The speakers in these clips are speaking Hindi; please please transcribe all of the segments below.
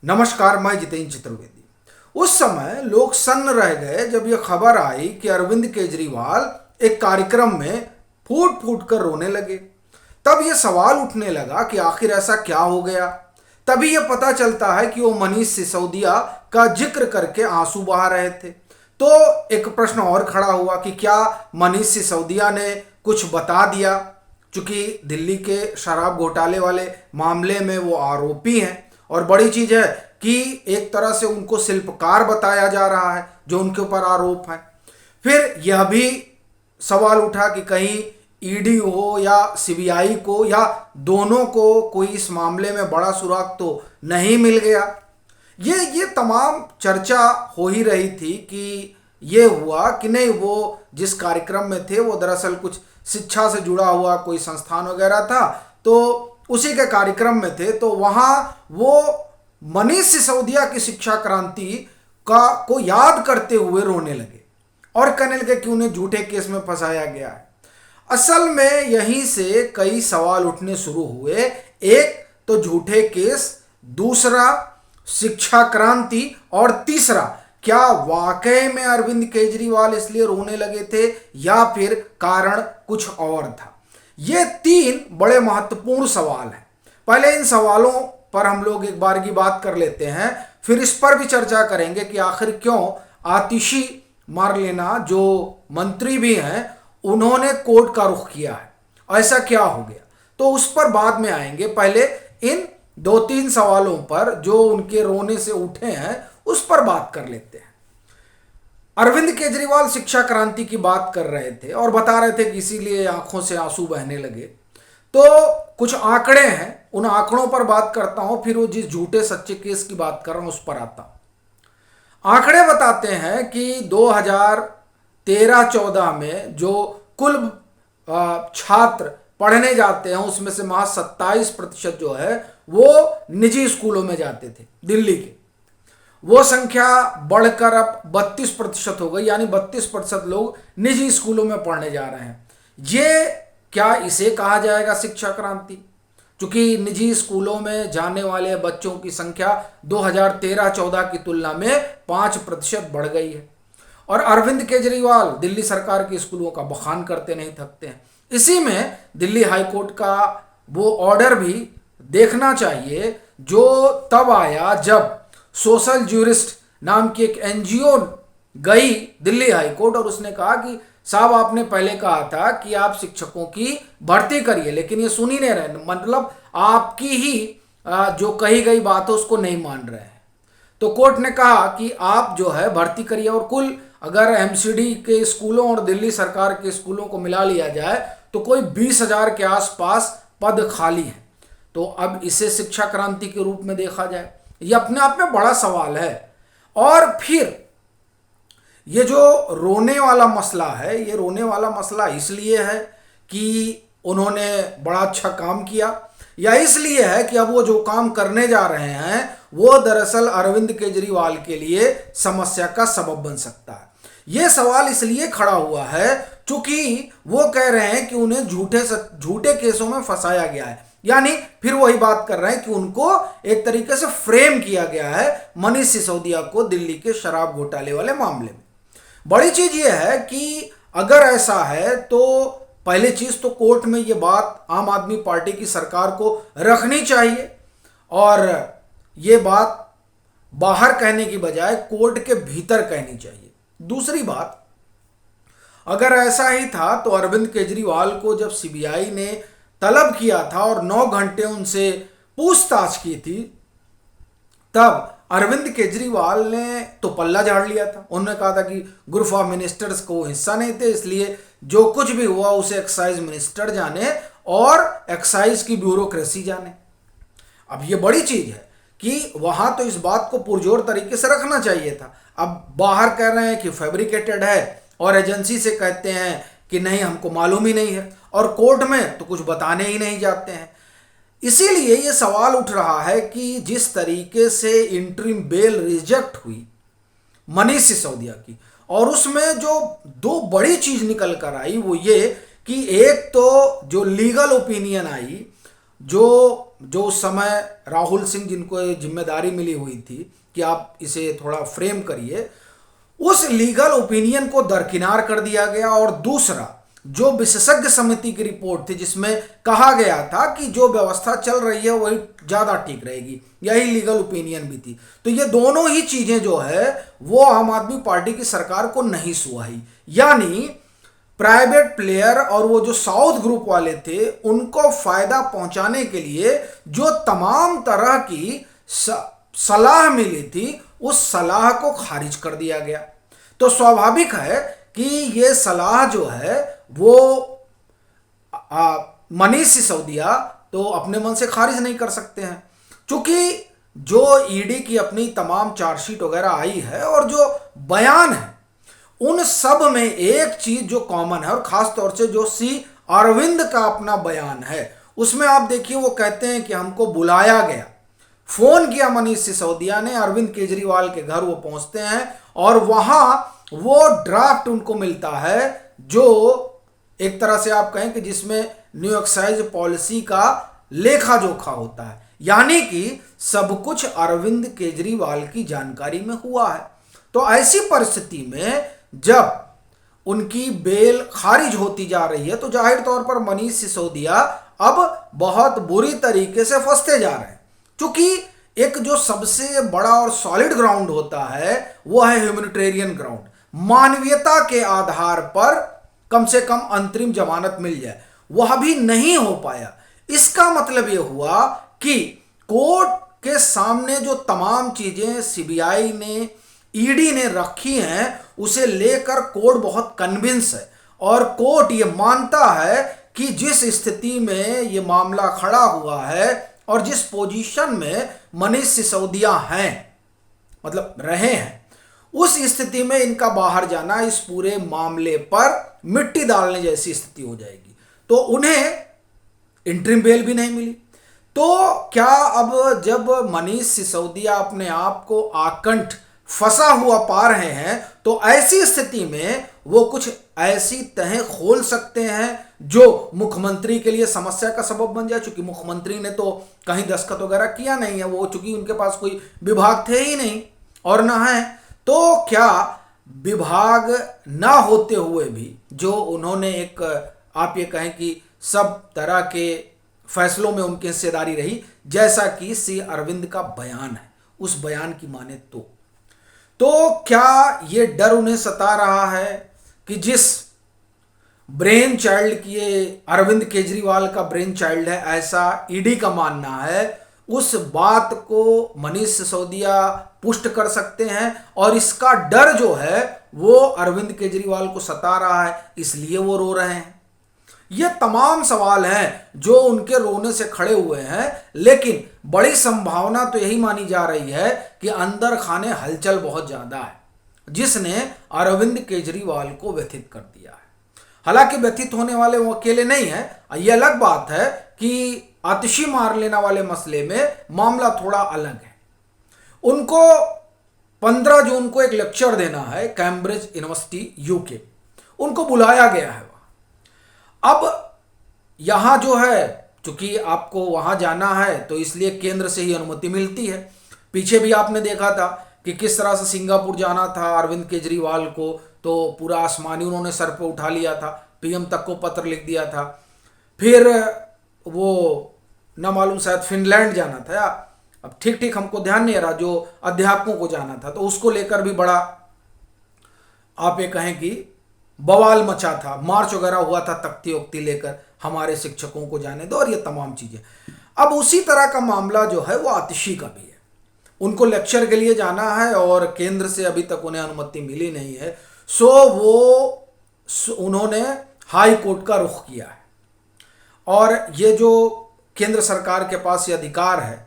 नमस्कार, मैं जितेंद्र चतुर्वेदी। उस समय लोग सन्न रह गए जब यह खबर आई कि अरविंद केजरीवाल एक कार्यक्रम में फूट फूट कर रोने लगे। तब यह सवाल उठने लगा कि आखिर ऐसा क्या हो गया। तभी यह पता चलता है कि वो मनीष सिसोदिया का जिक्र करके आंसू बहा रहे थे। तो एक प्रश्न और खड़ा हुआ कि क्या मनीष सिसोदिया ने कुछ बता दिया, चूंकि दिल्ली के शराब घोटाले वाले मामले में वो आरोपी हैं। और बड़ी चीज है कि एक तरह से उनको शिल्पकार बताया जा रहा है जो उनके ऊपर आरोप है। फिर यह भी सवाल उठा कि कहीं ईडी हो या सीबीआई को या दोनों को कोई इस मामले में बड़ा सुराग तो नहीं मिल गया। ये तमाम चर्चा हो ही रही थी कि ये हुआ कि नहीं, वो जिस कार्यक्रम में थे वो दरअसल कुछ शिक्षा से जुड़ा हुआ कोई संस्थान वगैरह था, तो उसी के कार्यक्रम में थे। तो वहाँ वो मनीष सिसोदिया की शिक्षा क्रांति को याद करते हुए रोने लगे और कहने लगे कि उन्हें झूठे केस में फंसाया गया है। असल में यहीं से कई सवाल उठने शुरू हुए। एक तो झूठे केस, दूसरा शिक्षा क्रांति, और तीसरा क्या वाकई में अरविंद केजरीवाल इसलिए रोने लगे थे या फिर कारण कुछ और था। ये तीन बड़े महत्वपूर्ण सवाल हैं। पहले इन सवालों पर हम लोग एक बार की बात कर लेते हैं, फिर इस पर भी चर्चा करेंगे कि आखिर क्यों आतिशी मारलेना जो मंत्री भी हैं उन्होंने कोर्ट का रुख किया है, ऐसा क्या हो गया, तो उस पर बाद में आएंगे। पहले इन दो तीन सवालों पर जो उनके रोने से उठे हैं उस पर बात कर लेते हैं। अरविंद केजरीवाल शिक्षा क्रांति की बात कर रहे थे और बता रहे थे कि इसीलिए आंखों से आंसू बहने लगे। तो कुछ आंकड़े हैं, उन आंकड़ों पर बात करता हूं, फिर वो जिस झूठे सच्चे केस की बात कर रहा हूं उस पर आता हूं। आंकड़े बताते हैं कि 2013-14 में जो कुल छात्र पढ़ने जाते हैं उसमें से महज 27% जो है वो निजी स्कूलों में जाते थे दिल्ली के। वो संख्या बढ़कर अब 32% हो गई, यानी 32% लोग निजी स्कूलों में पढ़ने जा रहे हैं। ये क्या इसे कहा जाएगा शिक्षा क्रांति? क्योंकि निजी स्कूलों में जाने वाले बच्चों की संख्या 2013-14 की तुलना में 5% बढ़ गई है। और अरविंद केजरीवाल दिल्ली सरकार के स्कूलों का बखान करते नहीं थकते हैं। इसी में दिल्ली हाईकोर्ट का वो ऑर्डर भी देखना चाहिए जो तब आया जब सोशल ज्यूरिस्ट नाम की एक एनजीओ गई दिल्ली हाईकोर्ट और उसने कहा कि साहब आपने पहले कहा था कि आप शिक्षकों की भर्ती करिए, लेकिन ये सुन ही नहीं रहे, मतलब आपकी ही जो कही गई बात है उसको नहीं मान रहे हैं। तो कोर्ट ने कहा कि आप जो है भर्ती करिए, और कुल अगर एमसीडी के स्कूलों और दिल्ली सरकार के स्कूलों को मिला लिया जाए तो कोई 20,000 के आसपास पद खाली हैं। तो अब इसे शिक्षा क्रांति के रूप में देखा जाए, ये अपने आप में बड़ा सवाल है। और फिर ये जो रोने वाला मसला है, ये रोने वाला मसला इसलिए है कि उन्होंने बड़ा अच्छा काम किया, या इसलिए है कि अब वो जो काम करने जा रहे हैं वो दरअसल अरविंद केजरीवाल के लिए समस्या का सबब बन सकता है। ये सवाल इसलिए खड़ा हुआ है क्योंकि वो कह रहे हैं कि उन्हें झूठे केसों में फंसाया गया है, यानी फिर वही बात कर रहे हैं कि उनको एक तरीके से फ्रेम किया गया है मनीष सिसोदिया को दिल्ली के शराब घोटाले वाले मामले में। बड़ी चीज ये है कि अगर ऐसा है तो पहली चीज तो कोर्ट में ये बात आम आदमी पार्टी की सरकार को रखनी चाहिए और ये बात बाहर कहने की बजाय कोर्ट के भीतर कहनी चाहिए। दूसरी बात, अगर ऐसा ही था तो अरविंद केजरीवाल को जब सीबीआई ने तलब किया था और 9 घंटे उनसे पूछताछ की थी, तब अरविंद केजरीवाल ने तो पल्ला झाड़ लिया था। उन्होंने कहा था कि ग्रुप ऑफ मिनिस्टर्स को हिस्सा नहीं थे, इसलिए जो कुछ भी हुआ उसे एक्साइज मिनिस्टर जाने और एक्साइज की ब्यूरोक्रेसी जाने। अब ये बड़ी चीज है कि वहां तो इस बात को पुरजोर तरीके से रखना चाहिए था। अब बाहर कह रहे हैं कि फैब्रिकेटेड है और एजेंसी से कहते हैं कि नहीं हमको मालूम ही नहीं है, और कोर्ट में तो कुछ बताने ही नहीं जाते हैं। इसीलिए ये सवाल उठ रहा है कि जिस तरीके से इंटरिम बेल रिजेक्ट हुई मनीष सिसोदिया की, और उसमें जो दो बड़ी चीज निकल कर आई वो ये कि एक तो जो लीगल ओपिनियन आई, जो जो उस समय राहुल सिंह, जिनको ये जिम्मेदारी मिली हुई थी कि आप इसे थोड़ा फ्रेम करिए, उस लीगल ओपिनियन को दरकिनार कर दिया गया। और दूसरा, जो विशेषज्ञ समिति की रिपोर्ट थी जिसमें कहा गया था कि जो व्यवस्था चल रही है वही ज़्यादा ठीक रहेगी, यही लीगल ओपिनियन भी थी। तो ये दोनों ही चीज़ें जो है वो आम आदमी पार्टी की सरकार को नहीं सुहाई। यानी प्राइवेट प्लेयर और वो जो साउथ ग्रुप वाले थे उनको फायदा पहुंचाने के लिए जो तमाम तरह की सलाह मिली थी, उस सलाह को खारिज कर दिया गया। तो स्वाभाविक है कि ये सलाह जो है वो मनीष सिसोदिया तो अपने मन से खारिज नहीं कर सकते हैं, क्योंकि जो ईडी की अपनी तमाम चार्जशीट वगैरह आई है और जो बयान है उन सब में एक चीज जो कॉमन है, और खास तौर से जो सी अरविंद का अपना बयान है उसमें आप देखिए वो कहते हैं कि हमको बुलाया गया, फोन किया मनीष सिसोदिया ने, अरविंद केजरीवाल के घर वो पहुंचते हैं और वहां वो ड्राफ्ट उनको मिलता है जो एक तरह से आप कहें कि जिसमें न्यू एक्साइज पॉलिसी का लेखा जोखा होता है, यानी कि सब कुछ अरविंद केजरीवाल की जानकारी में हुआ है। तो ऐसी परिस्थिति में जब उनकी बेल खारिज होती जा रही है तो जाहिर तौर पर मनीष सिसोदिया अब बहुत बुरी तरीके से फंसते जा रहे हैं, क्योंकि एक जो सबसे बड़ा और सॉलिड ग्राउंड होता है वो है ह्यूमैनिटेरियन ग्राउंड, मानवीयता के आधार पर कम से कम अंतरिम जमानत मिल जाए, वह भी नहीं हो पाया। इसका मतलब यह हुआ कि कोर्ट के सामने जो तमाम चीजें सीबीआई ने, ईडी ने रखी हैं उसे लेकर कोर्ट बहुत कन्विंस है और कोर्ट ये मानता है कि जिस स्थिति में ये मामला खड़ा हुआ है और जिस पोजीशन में मनीष सिसोदिया हैं, मतलब रहे हैं, उस स्थिति में इनका बाहर जाना इस पूरे मामले पर मिट्टी डालने जैसी स्थिति हो जाएगी। तो उन्हें इंटरिम बेल भी नहीं मिली। तो क्या अब जब मनीष सिसोदिया अपने आप को आकंठ फंसा हुआ पा रहे हैं तो ऐसी स्थिति में वो कुछ ऐसी तहें खोल सकते हैं जो मुख्यमंत्री के लिए समस्या का सबब बन जाए, चूंकि मुख्यमंत्री ने तो कहीं दस्तखत वगैरह किया नहीं है, वो चूंकि उनके पास कोई विभाग थे ही नहीं और ना है, तो क्या विभाग ना होते हुए भी जो उन्होंने एक आप ये कहें कि सब तरह के फैसलों में उनकी हिस्सेदारी रही, जैसा कि सी अरविंद का बयान है, उस बयान की माने तो क्या ये डर उन्हें सता रहा है कि जिस ब्रेन चाइल्ड की ये अरविंद केजरीवाल का ब्रेन चाइल्ड है, ऐसा ईडी का मानना है, उस बात को मनीष सिसोदिया पुष्ट कर सकते हैं और इसका डर जो है वो अरविंद केजरीवाल को सता रहा है, इसलिए वो रो रहे हैं। ये तमाम सवाल हैं जो उनके रोने से खड़े हुए हैं, लेकिन बड़ी संभावना तो यही मानी जा रही है कि अंदर खाने हलचल बहुत ज्यादा है, जिसने अरविंद केजरीवाल को व्यथित कर दिया है। हालांकि व्यथित होने वाले वो अकेले नहीं है, ये अलग बात है कि आतिशी मार लेना वाले मसले में मामला थोड़ा अलग है। उनको 15 जून को एक लेक्चर देना है कैम्ब्रिज यूनिवर्सिटी यूके, उनको बुलाया गया है। अब यहां जो है, चूंकि आपको वहां जाना है तो इसलिए केंद्र से ही अनुमति मिलती है। पीछे भी आपने देखा था कि किस तरह से सिंगापुर जाना था अरविंद केजरीवाल को, तो पूरा आसमानी उन्होंने सर पे उठा लिया था, पीएम तक को पत्र लिख दिया था। फिर वो ना मालूम शायद फिनलैंड जाना था, या अब ठीक हमको ध्यान नहीं आ रहा, जो अध्यापकों को जाना था, तो उसको लेकर भी बड़ा आप ये कहें कि बवाल मचा था, मार्च वगैरह हुआ था तख्ती उख्ती लेकर, हमारे शिक्षकों को जाने दो और ये तमाम चीजें। अब उसी तरह का मामला जो है वो आतिशी का भी है, उनको लेक्चर के लिए जाना है और केंद्र से अभी तक उन्हें अनुमति मिली नहीं है, उन्होंने हाई कोर्ट का रुख किया है। और ये जो केंद्र सरकार के पास ये अधिकार है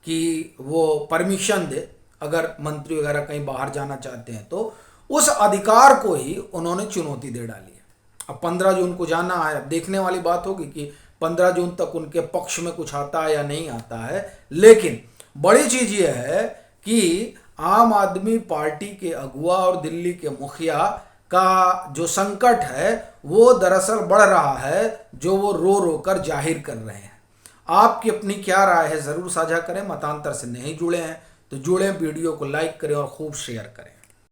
कि वो परमिशन दे अगर मंत्री वगैरह कहीं बाहर जाना चाहते हैं, तो उस अधिकार को ही उन्होंने चुनौती दे डाली है। अब 15 जून को जाना है, अब देखने वाली बात होगी कि 15 जून तक उनके पक्ष में कुछ आता है या नहीं आता है। लेकिन बड़ी चीज ये है कि आम आदमी पार्टी के अगुआ और दिल्ली के मुखिया का जो संकट है वो दरअसल बढ़ रहा है, जो वो रो रो कर जाहिर कर रहे हैं। आपकी अपनी क्या राय है ज़रूर साझा करें। मतांतर से नहीं जुड़े हैं तो जुड़ें, वीडियो को लाइक करें और खूब शेयर करें।